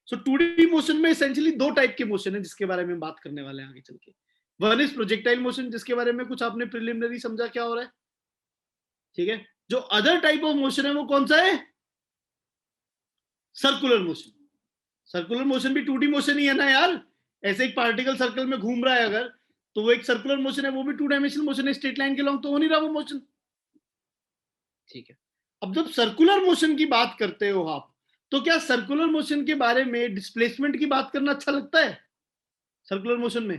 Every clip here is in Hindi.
सो 2D मोशन में एसेंशियली दो टाइप के मोशन है जिसके बारे में बात करने वाले हैं आगे चल के। वन इज प्रोजेक्टाइल मोशन, जिसके बारे में कुछ आपने प्रिलिमिनरी समझा क्या हो रहा है, ठीक है। जो अदर टाइप ऑफ मोशन है वो कौन सा है, सर्कुलर मोशन। सर्कुलर मोशन भी 2D मोशन ही है ना यार, ऐसे एक पार्टिकल सर्कल में घूम रहा है अगर, तो वो एक सर्कुलर मोशन है, वो भी 2 डायमेंशनल मोशन है, स्ट्रेट लाइन के लॉन्ग तो हो नहीं रहा वो मोशन, ठीक है। अब जब सर्कुलर मोशन की बात करते हो आप, तो क्या सर्कुलर मोशन के बारे में डिस्प्लेसमेंट की बात करना अच्छा लगता है? सर्कुलर मोशन में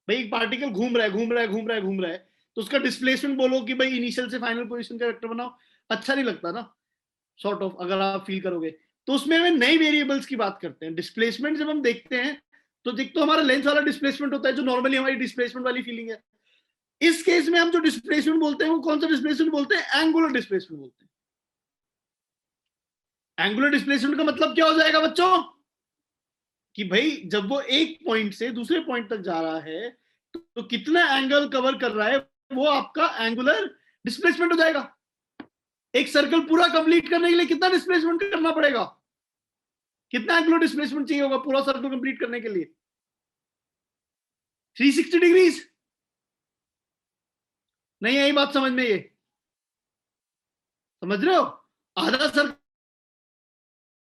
भाई एक पार्टिकल घूम रहा है घूम रहा है घूम रहा है घूम रहा है, तो उसका डिस्प्लेसमेंट बोलो कि भाई इनिशियल से फाइनल पोजीशन का वेक्टर बनाओ, अच्छा नहीं लगता ना, सॉर्ट ऑफ अगर आप फील करोगे। तो उसमें हमें नई वेरिएबल्स की बात करते हैं। डिस्प्लेसमेंट जब हम देखते हैं तो देख तो हमारा लेंथ वाला डिस्प्लेसमेंट होता है जो नॉर्मली हमारी डिस्प्लेसमेंट वाली फीलिंग है। इस केस में हम जो डिस्प्लेसमेंट बोलते हैं वो कौन सा डिस्प्लेसमेंट बोलते हैं, एंगुलर डिस्प्लेसमेंट बोलते हैं। एंगुलर डिस्प्लेसमेंट का मतलब क्या हो जाएगा बच्चों, कि भाई जब वो एक पॉइंट से दूसरे पॉइंट तक जा रहा है तो कितना एंगल कवर कर रहा है वो आपका एंगुलर डिस्प्लेसमेंट हो जाएगा। एक सर्कल पूरा कंप्लीट करने के लिए कितना डिस्प्लेसमेंट करना पड़ेगा, कितना एंगुलर डिस्प्लेसमेंट चाहिए होगा पूरा सर्कल कंप्लीट करने के लिए, 360 डिग्रीज। नहीं आई बात समझ में, ये समझ रहे हो, आधा सर्कल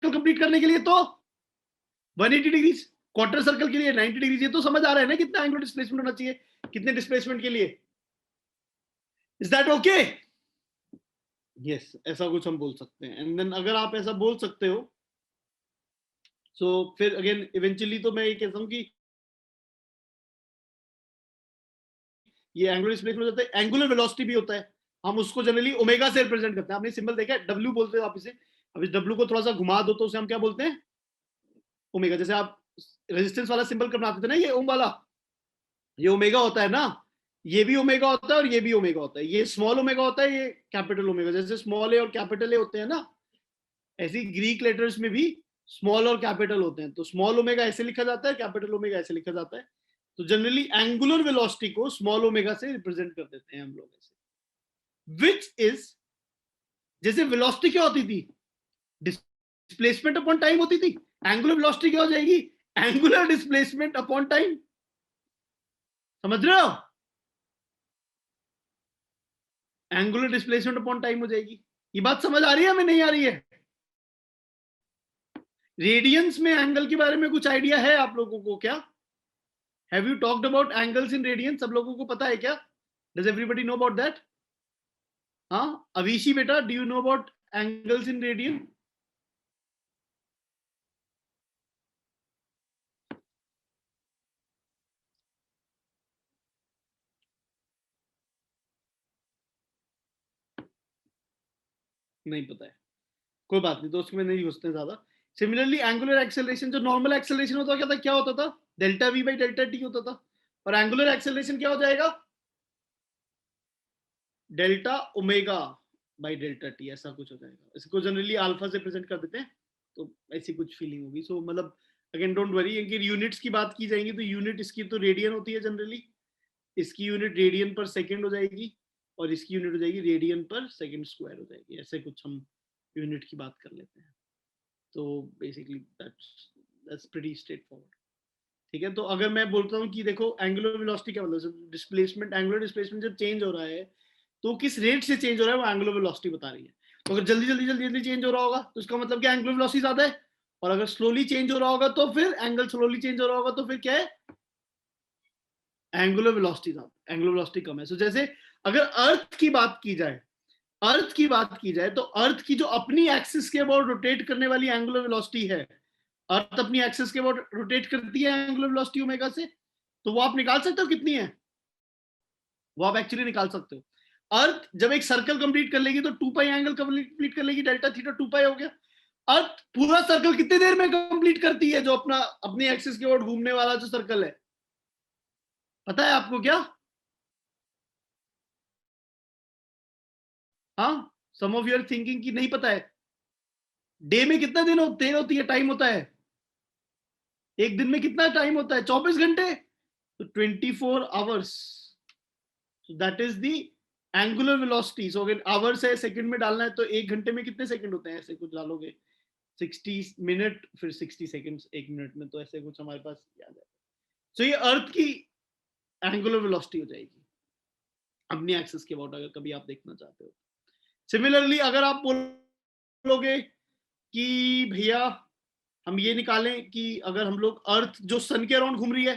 कंप्लीट करने के लिए तो 180 डिग्रीज, क्वार्टर सर्कल के लिए 90 डिग्रीज। ये तो समझ आ रहा है ना कितना एंगुलर डिस्प्लेसमेंट होना चाहिए, कितने डिस्प्लेसमेंट के लिए। Is that okay? यस, ऐसा कुछ हम बोल सकते हैं। एंड देन अगर आप ऐसा बोल सकते हो सो फिर अगेन इवेंचुअली तो मैं ये कहता हूं कि ये एंगुलर डिस्प्लेसमेंट होता है, एंगुलर वेलोसिटी भी होता है, हम उसको जनरली ओमेगा से रिप्रेजेंट करते हैं। आपने सिंबल देखा है, डब्ल्यू बोलते हो आप इसे। अब इस डब्ल्यू को थोड़ा सा घुमा दो तो उसे हम क्या बोलते हैं, ओमेगा। जैसे आप रेजिस्टेंस वाला सिंबल बनाते थे ना, ये ओम वाला, ये ओमेगा होता है ना, ये भी ओमेगा होता है और ये भी ओमेगा होता है। ये स्मॉल ओमेगा होता है, ये कैपिटल ओमेगा। जैसे स्मॉल ए और कैपिटल ए होते हैं ना, ऐसे ग्रीक लेटर्स में भी स्मॉल और कैपिटल होते हैं। तो स्मॉल ओमेगा ऐसे लिखा जाता है, कैपिटल ओमेगा ऐसे लिखा जाता है। तो जनरली एंगुलर वेलोसिटी को स्मॉल ओमेगा से रिप्रेजेंट कर देते हैं हम लोग ऐसे, विच इज, जैसे वेलोसिटी क्या होती थी, डिस्प्लेसमेंट अपॉन टाइम होती थी। एंगुलर वेलोसिटी क्या हो जाएगी, एंगुलर डिस्प्लेसमेंट अपॉन टाइम। समझ रहे हो, एंगुलर डिस्प्लेसमेंट अपॉन टाइम हो जाएगी। ये बात समझ आ रही है हमें, नहीं आ रही है? रेडियंस में एंगल के बारे में कुछ आइडिया है आप लोगों को क्या? Have you talked about angles in radiance? सब लोगों को पता है क्या? Does everybody know about that? हाँ अविशी बेटा, do you know about angles in radian? नहीं पता है, कोई बात नहीं, तो उसमें नहीं घुसते ज्यादा। सिमिलरली एंगुलर एक्सेलरेशन, जो नॉर्मल एक्सेलरेशन होता क्या था, क्या होता था, delta we by delta T होता था। और एंगुलर एक्सेलरेशन क्या हो जाएगा, delta omega by delta T, ऐसा कुछ हो जाएगा। इसको जनरली अल्फा से प्रेजेंट कर देते हैं, तो ऐसी कुछ फीलिंग होगी। सो मतलब अगेन डोंट वरी, इनकी यूनिट्स की बात की जाएंगी तो यूनिट इसकी तो रेडियन होती है जनरली, इसकी यूनिट रेडियन पर सेकेंड हो जाएगी और इसकी यूनिट हो जाएगी रेडियन पर सेकेंड स्क्वायर हो जाएगी। ऐसे कुछ हम यूनिट की बात कर लेते हैं। तो basically that's pretty straight forward, ठीक है। तो अगर मैं बोलता हूँ कि देखो एंगुलर वेलोसिटी क्या मतलब, डिस्प्लेसमेंट, एंगुलर डिस्प्लेसमेंट जब चेंज हो रहा है तो किस रेट से चेंज हो रहा है वो एंगुलर वेलोसिटी बता रही है। तो अगर जल्दी जल्दी जल्दी जल्दी चेंज हो रहा होगा तो इसका मतलब क्या, एंगुलर वेलोसिटी ज्यादा है। और अगर स्लोली चेंज हो रहा होगा तो फिर एंगल स्लोली चेंज हो रहा होगा तो फिर क्या है, एंगुलर वेलोसिटी ज्यादा, एंगुलर वेलोसिटी कम है। सो जैसे अगर अर्थ की बात की जाए, अर्थ की बात की जाए तो अर्थ की जो अपनी एक्सिस के अबाउट रोटेट करने वाली एंगुलर वेलोसिटी है, अर्थ अपनी एक्सिस के अबाउट रोटेट करती है एंगुलर वेलोसिटी ओमेगा से, तो वो आप निकाल सकते हो कितनी है, वो आप एक्चुअली निकाल सकते हो। अर्थ जब एक सर्कल कंप्लीट कर लेगी तो 2 पाई एंगल कंप्लीट कर लेगी, डेल्टा थीटा 2 पाई हो गया। अर्थ पूरा सर्कल कितनी देर में कंप्लीट करती है, जो अपना अपनी एक्सिस के अबाउट घूमने वाला जो सर्कल है, पता है आपको क्या? हाँ, सम ऑफ यूर थिंकिंग की नहीं पता है। डे में कितना दिन होती है, टाइम होता है, एक दिन में कितना टाइम होता है, 24 घंटे, तो 24 hours. That is the angular velocity. So अगर आवर्स है, सेकंड में डालना है तो एक घंटे में कितने सेकंड होते हैं, ऐसे कुछ डालोगे 60 मिनट फिर 60 सेकंड्स 1 मिनट में, तो ऐसे कुछ हमारे पास याद है। सो ये अर्थ की एंगुलर वेलोसिटी हो जाएगी अपनी एक्सिस के अबाउट, अगर कभी आप देखना चाहते हो। सिमिलरली अगर आप बोलोगे कि भैया हम ये निकालें कि अगर हम लोग अर्थ जो सन के अराउंड घूम रही है,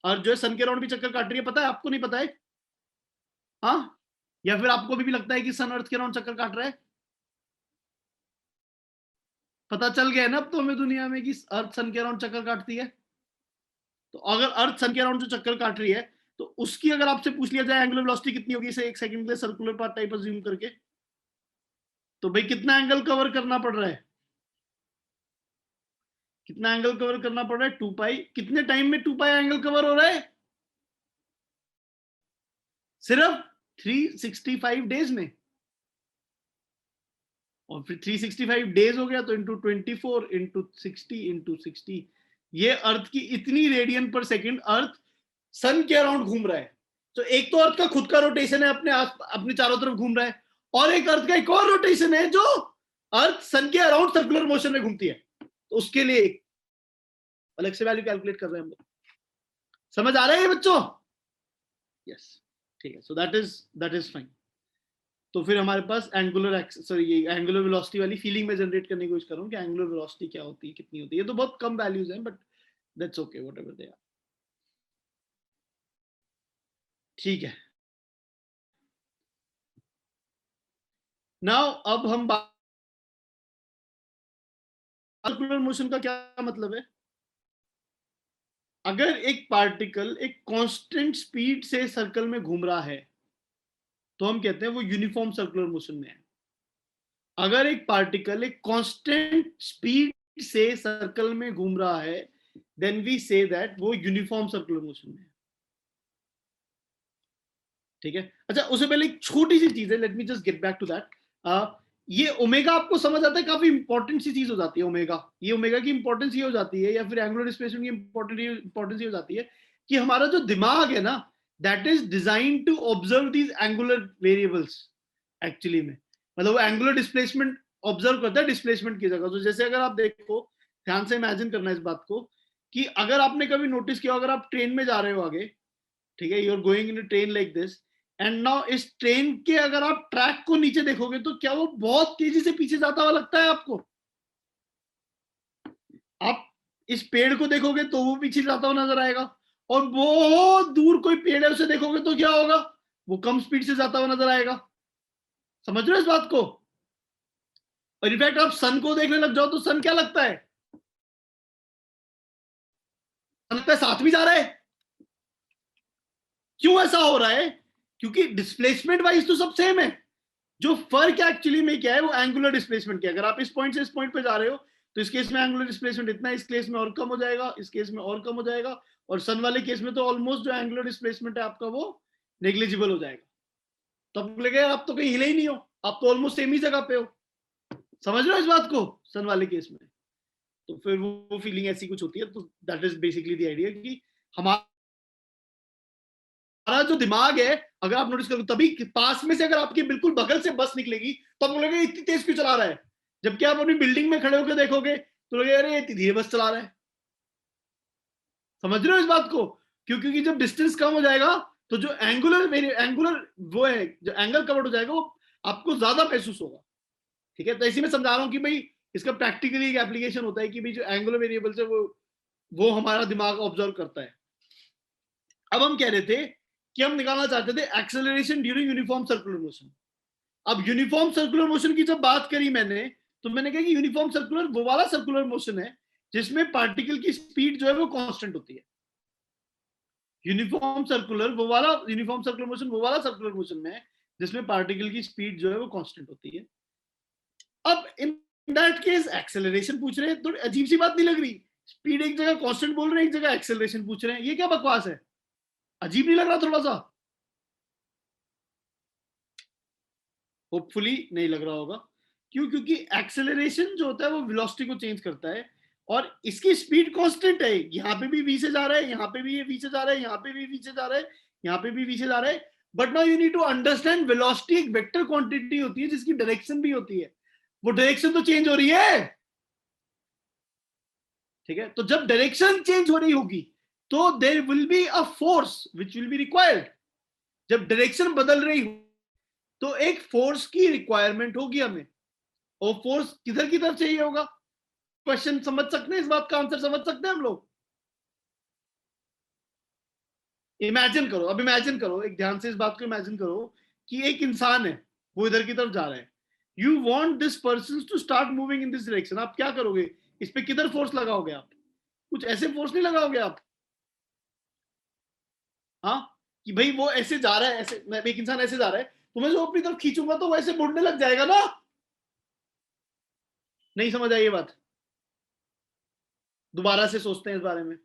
अर्थ जो है सन के अराउंड भी चक्कर काट रही है, पता है आपको? नहीं पता है? हाँ, या फिर आपको भी लगता है कि सन अर्थ के अराउंड चक्कर काट रहा है? पता चल गया है ना अब तो हमें दुनिया में कि अर्थ सन के अराउंड चक्कर काटती है। तो अगर अर्थ सन के अराउंड जो चक्कर काट रही है, तो उसकी अगर आपसे पूछ लिया जाए एंगुलर वेलोसिटी कितनी होगी, इसे 1 सेकंड के लिए सर्कुलर पाथ टाइप अज्यूम करके, तो भाई कितना एंगल कवर करना पड़ रहा है? कितना एंगल कवर करना पड़ रहा है? 2 पाई। कितने टाइम में 2 पाई एंगल कवर हो रहा है? सिर्फ 365 डेज में। और फिर 365 डेज हो गया तो इंटू 24 इंटू 60 इंटू 60, ये अर्थ की इतनी रेडियन पर सेकंड अर्थ सन के अराउंड घूम रहा है। तो एक तो अर्थ का खुद का रोटेशन है, अपने चारों तरफ घूम रहा है, और एक अर्थ का एक और रोटेशन है जो अर्थ सन के अराउंड सर्कुलर मोशन में घूमती है। तो उसके लिए अलग से वैल्यू कैलकुलेट कर रहे हैं हम लोग। समझ आ रहा है ये बच्चों? यस, ठीक है। So that is fine. तो फिर हमारे पास ये एंगुलर वेलोसिटी वाली फीलिंग में जनरेट करने की कोशिश कर रहा हूँ कि एंगुलर वेलोसिटी क्या होती है, कितनी होती है। ये तो बहुत कम वैल्यूज हैं, but that's okay, whatever they are. ठीक है। नाउ अब हम सर्कुलर मोशन का क्या मतलब है? अगर एक पार्टिकल एक कांस्टेंट स्पीड से सर्कल में घूम रहा है तो हम कहते हैं वो यूनिफॉर्म सर्कुलर मोशन में है। अगर एक पार्टिकल एक कांस्टेंट स्पीड से सर्कल में घूम रहा है, देन वी से दैट वो यूनिफॉर्म सर्कुलर मोशन में है। ठीक है। अच्छा, उससे पहले एक छोटी सी चीज है, let me just get back to that. ये ओमेगा आपको समझ आता है, काफी इंपॉर्टेंट सी चीज हो जाती है ओमेगा। ये ओमेगा की इंपॉर्टेंस ये हो जाती है, या फिर एंगुलर डिस्प्लेसमेंट की इंपॉर्टेंस ये हो जाती है कि हमारा जो दिमाग है ना, that is design to observe these angular variables actually में। मतलब वो एंगुलर डिस्प्लेसमेंट ऑब्जर्व करता है डिस्प्लेसमेंट की जगह। तो जैसे अगर आप देखो, ध्यान से इमेजिन करना इस बात को, कि अगर आपने कभी नोटिस किया, अगर आप ट्रेन में जा रहे हो आगे, ठीक है, you are going in a train like this, and now इस ट्रेन के अगर आप ट्रैक को नीचे देखोगे तो क्या वो बहुत तेजी से पीछे जाता हुआ लगता है आपको? आप इस पेड़ को देखोगे तो वो पीछे जाता हुआ नजर आएगा, और बहुत दूर कोई पेड़ है उसे देखोगे तो क्या होगा? वो कम स्पीड से जाता हुआ नजर आएगा। समझ रहे हो इस बात को? और इनफैक्ट आप सन को देखने लग जाओ तो सन क्या लगता है? लगता है साथ में जा रहा है। क्यों ऐसा हो रहा है? क्योंकि डिस्प्लेसमेंट वाइज तो सब सेम है। जो फर्क एक्चुअली में क्या है, वो एंगुलर डिस्प्लेसमेंट क्या है। अगर आप इस पॉइंट से इस पॉइंट पे जा रहे हो तो इस केस में एंगुलर डिस्प्लेसमेंट इतना, इस केस में और कम हो जाएगा, इस केस में और कम हो जाएगा, और सन वाले केस में तो ऑलमोस्ट जो एंगुलर डिस्प्लेसमेंट है आपका वो नेग्लिजिबल हो जाएगा। तो अब लगेगा आप तो कहीं हिले ही नहीं हो, आप तो ऑलमोस्ट सेम ही जगह पे हो। समझ रहे हो इस बात को? सन वाले केस में तो फिर वो फीलिंग ऐसी कुछ होती है। तो that is basically the idea कि हमारा जो दिमाग है, अगर आप नोटिस करो, तभी पास में से अगर आपके बिल्कुल बगल से बस निकलेगी तो आपको लगेगा इतनी तेज क्यों चला रहा है। जबकि आप अपनी बिल्डिंग में खड़े होकर देखोगे तो लगेगा अरे इतनी धीरे बस चला रहा है। समझ रहे हो इस बात को? क्योंकि जब डिस्टेंस कम हो जाएगा तो जो एंगुलर वो है, जो एंगल कवर्ड हो जाएगा, वो आपको ज्यादा महसूस होगा। ठीक है, तो इसी में समझा रहा हूं कि भाई इसका प्रैक्टिकली एक एप्लीकेशन होता है कि भाई जो एंगुलर वेरिएबल्स है वो हमारा दिमाग ऑब्जर्व करता है। अब हम कह रहे थे कि हम निकालना चाहते थे acceleration during uniform circular motion. अब यूनिफॉर्म सर्कुलर मोशन की जब बात करी मैंने, तो मैंने कहा कि यूनिफॉर्म सर्कुलर वो वाला सर्कुलर मोशन है जिसमें पार्टिकल की स्पीड जो है वो कांस्टेंट होती है। यूनिफॉर्म सर्कुलर मोशन वो वाला सर्कुलर मोशन में है जिसमें पार्टिकल की स्पीड जो है वो कांस्टेंट होती है। अब इन दैट केस एक्सेलरेशन पूछ रहे हैं, तो अजीब सी बात नहीं लग रही? स्पीड एक जगह कांस्टेंट बोल रहे हैं, एक जगह एक्सेलरेशन पूछ रहे हैं, ये क्या बकवास है? अजीब नहीं लग रहा थोड़ा सा? होपफुली नहीं लग रहा होगा। क्यों? क्योंकि एक्सेलरेशन जो होता है वो वेलोसिटी को चेंज करता है, और इसकी स्पीड कांस्टेंट है। यहाँ पे भी v से जा रहा है, यहाँ पे भी ये v से जा रहा है, यहाँ पे भी v से जा रहा है, यहाँ पे भी v से जा रहा है। But now you need to understand, velocity एक वेक्टर क्वांटिटी होती है जिसकी डायरेक्शन भी होती है। वो डायरेक्शन तो चेंज हो रही है। ठीक है, तो जब डायरेक्शन चेंज हो रही होगी तो there will be a force which will be required. जब डायरेक्शन बदल रही हो तो एक फोर्स की रिक्वायरमेंट होगी हमें, और फोर्स किधर की तरफ चाहिए होगा। क्वेश्चन समझ सकते हैं, इस बात का आंसर समझ सकते हैं हम लोग। इमेजिन करो, अब इमेजिन करो, एक ध्यान से इस बात को इमेजिन करो कि एक इंसान है, वो इधर की तरफ जा रहा है। You want this person to start moving in this direction. आप क्या करोगे, इस पे किधर फोर्स लगाओगे आप? कुछ ऐसे फोर्स नहीं लगाओगे आप, हाँ, कि भाई वो ऐसे जा रहा है, ऐसे एक इंसान ऐसे जा रहा है, तो मैं जो अपनी तरफ खींचूंगा तो वो ऐसे मुड़ने लग जाएगा ना। नहीं समझ आई ये बात? दोबारा से सोचते हैं इस बारे में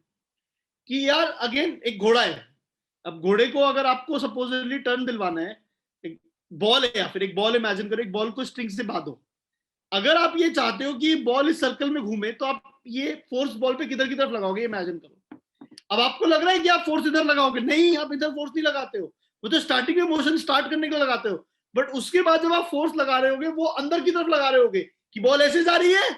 कि यार अगेन एक घोड़ा है। अब घोड़े को अगर आपको सपोजिटली टर्न दिलवाना है, एक बॉल है, या फिर एक बॉल इमेजिन करो, एक बॉल को स्ट्रिंग से बांधो। अगर आप ये चाहते हो कि बॉल इस सर्कल में घूमे तो आप ये फोर्स बॉल पे किधर की तरफ लगाओगे, इमेजिन करो। अब आपको लग रहा है कि आप फोर्स इधर लगाओगे, नहीं, आप इधर फोर्स नहीं लगाते हो, वो तो स्टार्टिंग में मोशन स्टार्ट करने के लिए लगाते हो। बट उसके बाद जब आप फोर्स लगा रहे होगे वो अंदर की तरफ लगा रहे होगे कि बॉल ऐसे जा रही है,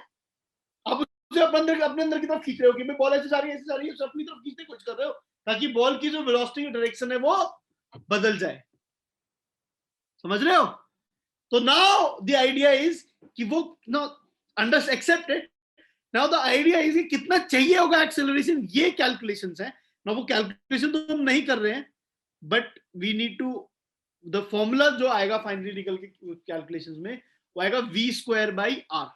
आप उसे अपने अंदर की तरफ खींच रहे हो कि बॉल ऐसे जा रही है, ऐसे जा रही है, उसे अपनी तरफ खींचने की कोशिश कर रहे हो ताकि बॉल की जो वेलोसिटी डायरेक्शन है वो बदल जाए। समझ रहे हो? तो नाउ द आइडिया इज कि वो no under accepted. Now the idea is कि कितना चाहिए होगा एक्सेलरेशन, ये कैलकुलेशंस है ना, वो कैलकुलेशन तो हम नहीं कर रहे हैं, but we need to, the formula जो आएगा फाइनली निकल के कैलकुलेशंस में, वो आएगा v square by r।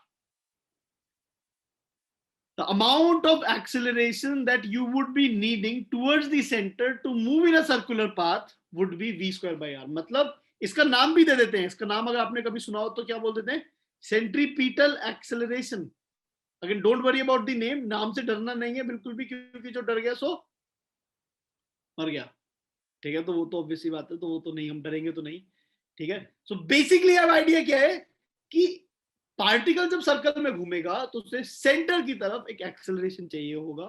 The amount of acceleration that you would be needing towards the center to move in a circular path would be v square by r। मतलब इसका नाम भी दे देते हैं, इसका नाम अगर आपने कभी सुना हो तो क्या बोल देते हैं, centripetal acceleration. Again don't worry about the name, नाम से डरना नहीं है बिल्कुल भी, क्योंकि जो डर गया सो मर गया। ठीक है, तो वो तो ऑब्वियसली बात है, तो वो तो नहीं, हम डरेंगे तो नहीं। ठीक है, सो बेसिकली अब आइडिया क्या है कि पार्टिकल जब सर्कल में घूमेगा तो उसे सेंटर की तरफ एक एक्सेलरेशन चाहिए होगा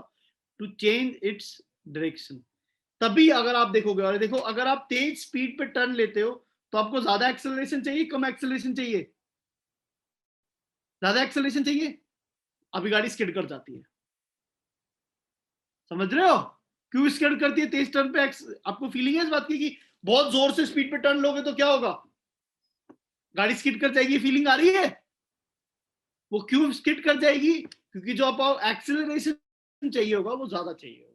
टू चेंज इट्स डायरेक्शन। तभी अगर आप देखोगे, और देखो अगर आप तेज स्पीड पे टर्न लेते हो तो आपको ज्यादा एक्सेलरेशन चाहिए, कम एक्सेलरेशन चाहिए? ज्यादा एक्सेलरेशन चाहिए। अभी गाड़ी स्किड कर जाती है, समझ रहे हो? क्यों स्किड करती है तेज टर्न पे? आपको फीलिंग है इस बात की कि बहुत जोर से स्पीड पे टर्न लोगे तो क्या होगा, गाड़ी स्किड कर जाएगी, फीलिंग आ रही है? वो क्यों स्किड कर जाएगी? क्योंकि जो आपको एक्सेलरेशन चाहिए होगा वो ज्यादा चाहिए होगा।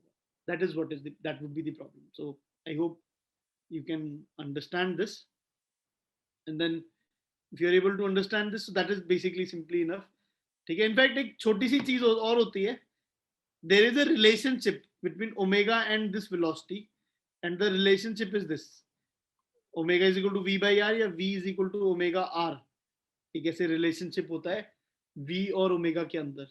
that is what is the, that would be the problem. So I hope you can understand this, and then if you are able to understand this, so that is basically simply enough। ठीक है, इनफैक्ट एक छोटी सी चीज और होती है, there is a relationship between omega and this velocity, and the relationship is this: omega is equal to v by r, या v is equal to omega r। एक ऐसे रिलेशनशिप होता है v और ओमेगा के अंदर।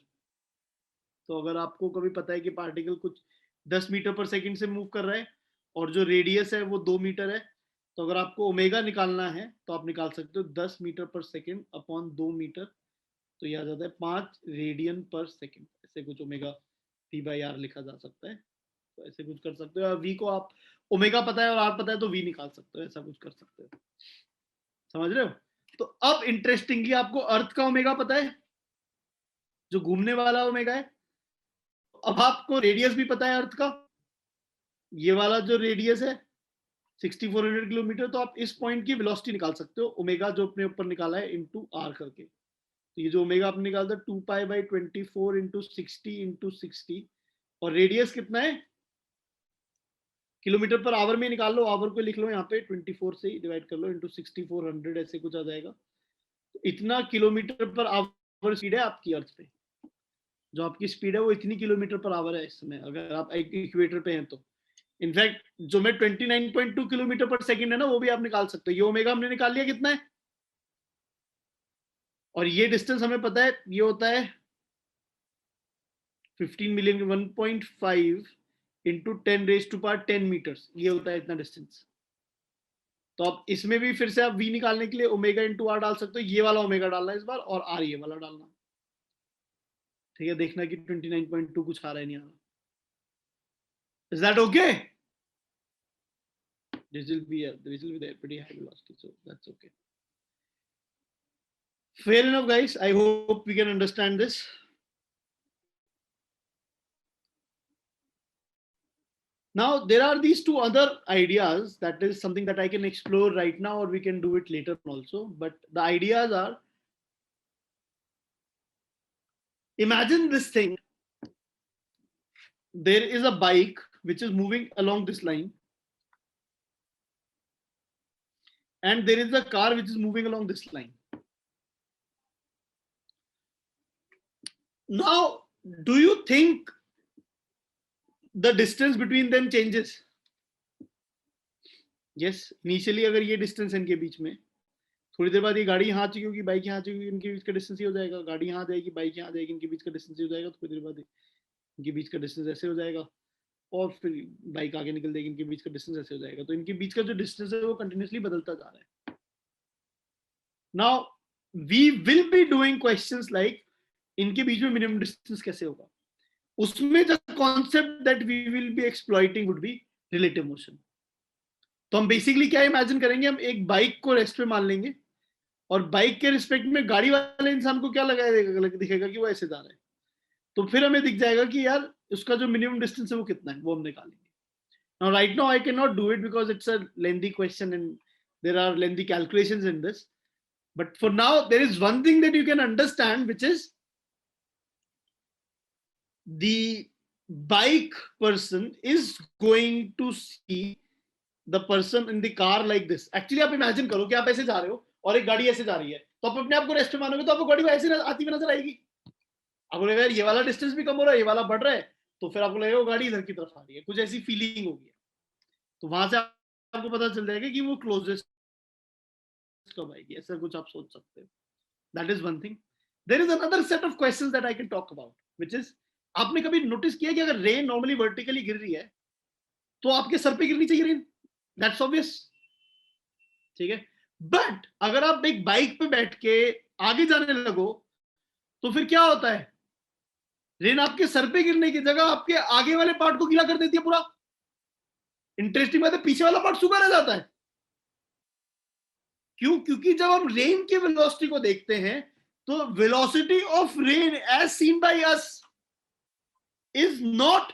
तो अगर आपको कभी पता है कि पार्टिकल कुछ 10 मीटर पर सेकंड से मूव कर रहा है और जो रेडियस है वो 2 मीटर है, तो अगर आपको ओमेगा निकालना है तो आप निकाल सकते हो 10 मीटर पर सेकंड अपॉन 2 मीटर, तो यह आ जाता है 5 रेडियन पर सेकंड। ऐसे कुछ ओमेगा पी बाई आर लिखा जा सकता है, तो ऐसे कुछ कर सकते हो। वी को आप, ओमेगा पता है और आर पता है तो वी निकाल सकते हो, ऐसा कुछ कर सकते हो। समझ रहे हो? तो अब इंटरेस्टिंगली आपको अर्थ का ओमेगा पता है, जो घूमने वाला ओमेगा है। अब आपको रेडियस भी पता है अर्थ का, ये वाला जो रेडियस है 6400 किलोमीटर, तो आप इस पॉइंट की वेलोसिटी निकाल सकते हो, ओमेगा जो अपने ऊपर निकाला है इनटू आर करके। तो ये जो ओमेगा आपने निकाला था 2 पाई बाई 24 इंटू 60 इंटू 60, और रेडियस कितना है किलोमीटर पर आवर में निकाल लो, आवर को लिख लो यहाँ पे 24 से डिवाइड कर लो इंटू 6400, ऐसे कुछ आ जाएगा। तो इतना किलोमीटर पर आवर स्पीड है आपकी अर्थ पे, जो आपकी स्पीड है वो इतनी किलोमीटर पर आवर है इस समय, अगर आप एक इक्वेटर पे हैं तो। इनफैक्ट जो मैं 29.2 किलोमीटर पर सेकंड है ना, वो भी आप निकाल सकते हो। ये ओमेगा हमने निकाल लिया कितना है, और ये डिस्टेंस हमें पता है, ये होता है 15 million 1.5 into 10 raise to power 10 metres, ये होता है इतना डिस्टेंस। तो आप इसमें भी फिर से आप v निकालने के लिए ओमेगा इंटू आर डाल सकते हो, ये वाला ओमेगा डालना है इस बार, और आर ये वाला डालना। ठीक है, देखना कि 29.2 कुछ आ रहा है नहीं आ रहा। Is that okay? This will be there pretty high velocity, so that's okay. Fair enough, guys. I hope we can understand this. Now there are these two other ideas, that is something that I can explore right now or we can do it later also, but the ideas are, imagine this thing, there is a bike which is moving along this line and there is a car which is moving along this line. Now do you think the distance between them changes? Yes, initially अगर ये डिस्टेंस है इनके बीच में, थोड़ी देर बाद ये गाड़ी यहाँ आ चुकी होगी, बाइक यहाँ आ चुकी होगी, इनके बीच का डिस्टेंस ये हो जाएगा, गाड़ी यहाँ आ जाएगी, बाइक यहाँ आ जाएगी, इनके बीच का डिस्टेंस ये हो जाएगा, थोड़ी देर बाद इनके बीच का डिस्टेंस ऐसे हो जाएगा और फिर बाइक आगे निकल जाएगी, इनके बीच का डिस्टेंस ऐसे हो जाएगा। तो इनके बीच का जो डिस्टेंस है वो कंटिन्यूसली बदलता जा रहा है। Now we will be doing questions like इनके बीच में मिनिमम डिस्टेंस कैसे होगा, उसमें the concept that we will be exploiting would be relative motion. तो हम बेसिकली क्या इमेजिन करेंगे, हम एक बाइक को रेस्ट पे मान लेंगे और बाइक के रिस्पेक्ट में गाड़ी वाले इंसान को क्या लगाया दिखेगा कि वो ऐसे जा रहा है, तो फिर हमें दिख जाएगा कि यार उसका जो मिनिमम डिस्टेंस है वो कितना है, वो हम निकालेंगे। Now right now I cannot do it because it's a lengthy question and there are lengthy calculations in this, but for now there is one thing that you can understand, which is the bike person is going to see the person in the car like this. Actually आप इमेजिन करो कि आप ऐसे जा रहे हो और एक गाड़ी ऐसे जा रही है, तो आप अपने आप को रेस्ट पे मानोगे तो आपको गाड़ी ऐसे आती हुई नजर आएगी। आपको लगेगा ये वाला डिस्टेंस भी कम हो रहा है, ये वाला बढ़ रहा है, तो फिर आपको लगेगा वो गाड़ी इधर की तरफ आ रही है, कुछ ऐसी फीलिंग होगी। तो वहां से आपको पता चल जाएगा कि वो क्लोजेस्ट कब आएगी, ऐसा कुछ आप सोच सकते हो। That is one thing. There is another set of questions that I can talk about, which is, आपने कभी नोटिस किया कि अगर रेन नॉर्मली वर्टिकली गिर रही है तो आपके सर पे गिरनी चाहिए रेन, दैट्स ऑब्वियस, ठीक है। बट अगर आप एक बाइक पे बैठ के आगे जाने लगो तो फिर क्या होता है, रेन आपके सर पे गिरने की जगह आपके आगे वाले पार्ट को गीला कर देती है पूरा। इंटरेस्टिंग बात है, पीछे वाला पार्ट सूखा रह जाता है। क्यों? क्योंकि जब हम रेन की वेलोसिटी को देखते हैं तो velocity of rain as seen by us is not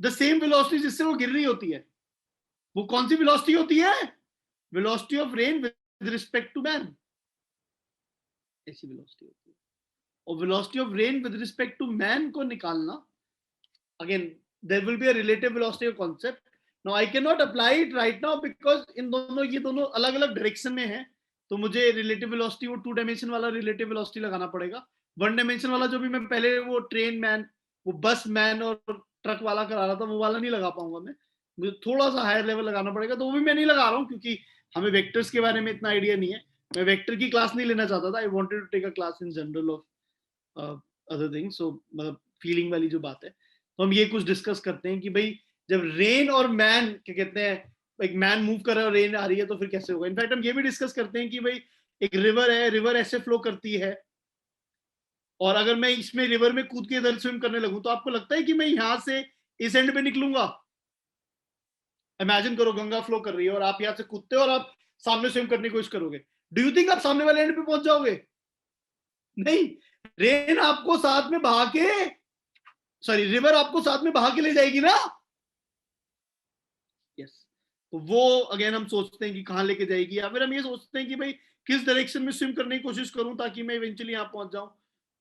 the same velocity जिससे वो गिर रही होती है। वो कौन सी वेलोसिटी होती है? Velocity of rain with respect to man, ऐसी वेलोसिटी होती है। और velocity of rain with respect to man को निकालना, again there will be a relative velocity concept. Now I can not apply it right now because in दोनों, ये दोनों अलग अलग डायरेक्शन में है, तो मुझे रिलेटिव वेलोसिटी वो 2 डायमेंशन वाला रिलेटिव वेलोसिटी लगाना पड़ेगा। 1 डायमेंशन वाला जो भी मैं पहले वो ट्रेन मैन, वो बस मैन और ट्रक वाला करा रहा था, वो वाला नहीं लगा पाऊंगा मैं, मुझे थोड़ा सा हायर लेवल लगाना पड़ेगा। तो वो भी मैं नहीं लगा रहा हूँ क्योंकि हमें वेक्टर्स के बारे में इतना आइडिया नहीं है। मैं वेक्टर की क्लास नहीं लेना चाहता था, I wanted to take a class in general of other things. So मतलब फीलिंग वाली जो बात है, तो हम ये कुछ डिस्कस करते हैं कि भाई जब रेन और मैन, क्या कहते हैं, एक मैन मूव कर रहा है और रेन आ रही है तो फिर कैसे होगा। इनफैक्ट हम ये भी डिस्कस करते हैं कि भाई एक रिवर है, रिवर ऐसे फ्लो करती है और अगर मैं इसमें रिवर में कूद के इधर स्विम करने लगूं तो आपको लगता है कि मैं यहां से इस एंड पे निकलूंगा? इमेजिन करो गंगा फ्लो कर रही है और आप यहां से कूदते हो और आप सामने स्विम करने की कोशिश करोगे, डू यू थिंक आप सामने वाले एंड पे पहुंच जाओगे? नहीं, रेन आपको साथ में बहा के, सॉरी रिवर आपको साथ में बहा के ले जाएगी ना। यस, तो वो अगेन हम सोचते हैं कि कहां लेके जाएगी, या फिर हम ये सोचते हैं कि भाई किस डायरेक्शन में स्विम करने की कोशिश करूं ताकि मैं इवेंचुअली यहां पहुंच जाऊं।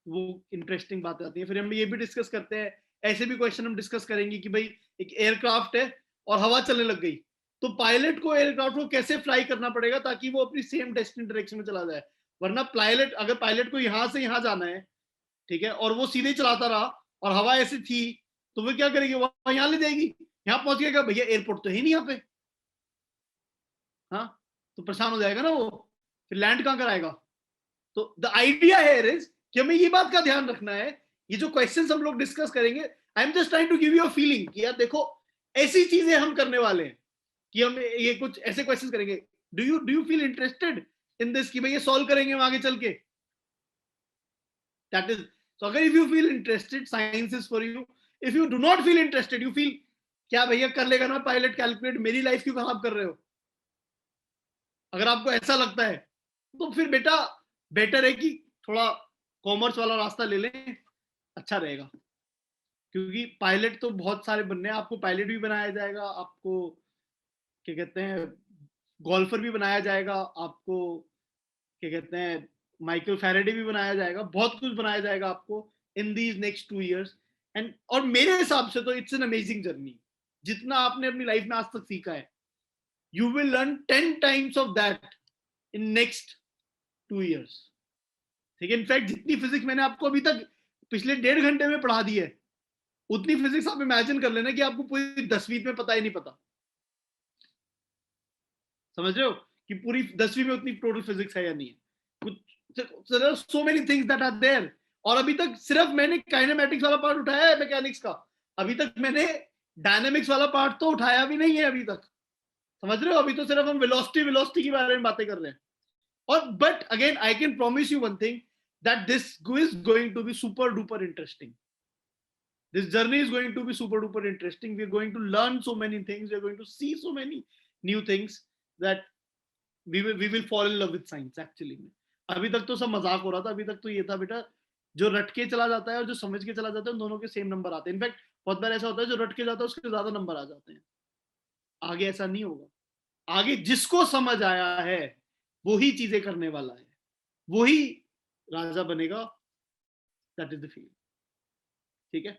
वो इंटरेस्टिंग बात आती है। फिर हम ये भी डिस्कस करते हैं, ऐसे भी क्वेश्चन हम डिस्कस करेंगे कि भाई एक एयरक्राफ्ट है और हवा चलने लग गई, तो पायलट को एयरक्राफ्ट को कैसे फ्लाई करना पड़ेगा ताकि वो अपनी सेम डेस्टिनी डायरेक्शन में चला जाए। वरना पायलट, अगर पायलट को यहां से यहां जाना है, ठीक है, और वो सीधे चलाता रहा और हवा ऐसी थी, तो वो क्या करेगी, वो यहां ले जाएगी, यहां पहुंच गएगा, भैया एयरपोर्ट तो है नहीं यहाँ पे, हाँ, तो परेशान हो जाएगा ना वो, फिर लैंड कहां कराएगा। तो द आइडिया हियर इज कि हमें ये बात का ध्यान रखना है, ये जो क्वेश्चंस हम लोग डिस्कस करेंगे, I am just trying to give you a feeling कि यार देखो ऐसी चीजें हम करने वाले हैं कि हम ये कुछ ऐसे क्वेश्चंस करेंगे। Do you feel interested in this कि भाई ये सॉल्व करेंगे हम आगे चल के? दैट इज, so अगर if you feel interested, science is for you. If you do not feel interested, you feel क्या भैया कर लेगा ना पायलट कैलकुलेट, मेरी लाइफ क्यों खराब कर रहे हो, अगर आपको ऐसा लगता है तो फिर बेटा बेटर है कि थोड़ा कॉमर्स वाला रास्ता ले लें, अच्छा रहेगा। क्योंकि पायलट तो बहुत सारे बनने हैं, आपको पायलट भी बनाया जाएगा, आपको क्या कहते हैं गोल्फर भी बनाया जाएगा, आपको क्या कहते हैं माइकल फैराडे भी बनाया जाएगा, बहुत कुछ बनाया जाएगा आपको in these next 2 years। And और मेरे हिसाब से तो इट्स एन अमेजिंग जर्नी। जितना आपने अपनी लाइफ में आज तक सीखा है, you will learn 10 times of that in next 2 years। ठीक है, इनफैक्ट जितनी फिजिक्स मैंने आपको अभी तक पिछले 1.5 घंटे में पढ़ा दी है, उतनी फिजिक्स आप इमेजिन कर लेना कि आपको पूरी 10वीं में पता ही नहीं पता। समझ रहे हो कि पूरी 10वीं में उतनी टोटल फिजिक्स है या नहीं है। कुछ so many things that are there. और अभी तक सिर्फ मैंने काइनेमैटिक्स वाला पार्ट उठाया है मैकेनिक्स का, अभी तक मैंने डायनामिक्स वाला पार्ट तो उठाया भी नहीं है अभी तक। समझ रहे हो, अभी तो सिर्फ हम वेलोसिटी वेलोसिटी के बारे में बातें कर रहे हैं। और but again I can promise you one thing, that this is going to be super duper interesting. This journey is going to be super duper interesting. We're going to learn so many things. We're going to see so many new things that we will fall in love with science actually में। अभी तक तो सब मजाक हो रहा था, अभी तक तो ये था बेटा जो रट के चला जाता है और जो समझ के चला जाता है उन दोनों के सेम नंबर आते हैं। इनफैक्ट बहुत बार ऐसा होता है जो रट के जाता है उसके ज्यादा नंबर आ जाते हैं। आगे ऐसा नहीं होगा, आगे जिसको समझ आया है वही चीजें करने वाला है, वही राजा बनेगा। That is the feel. ठीक है।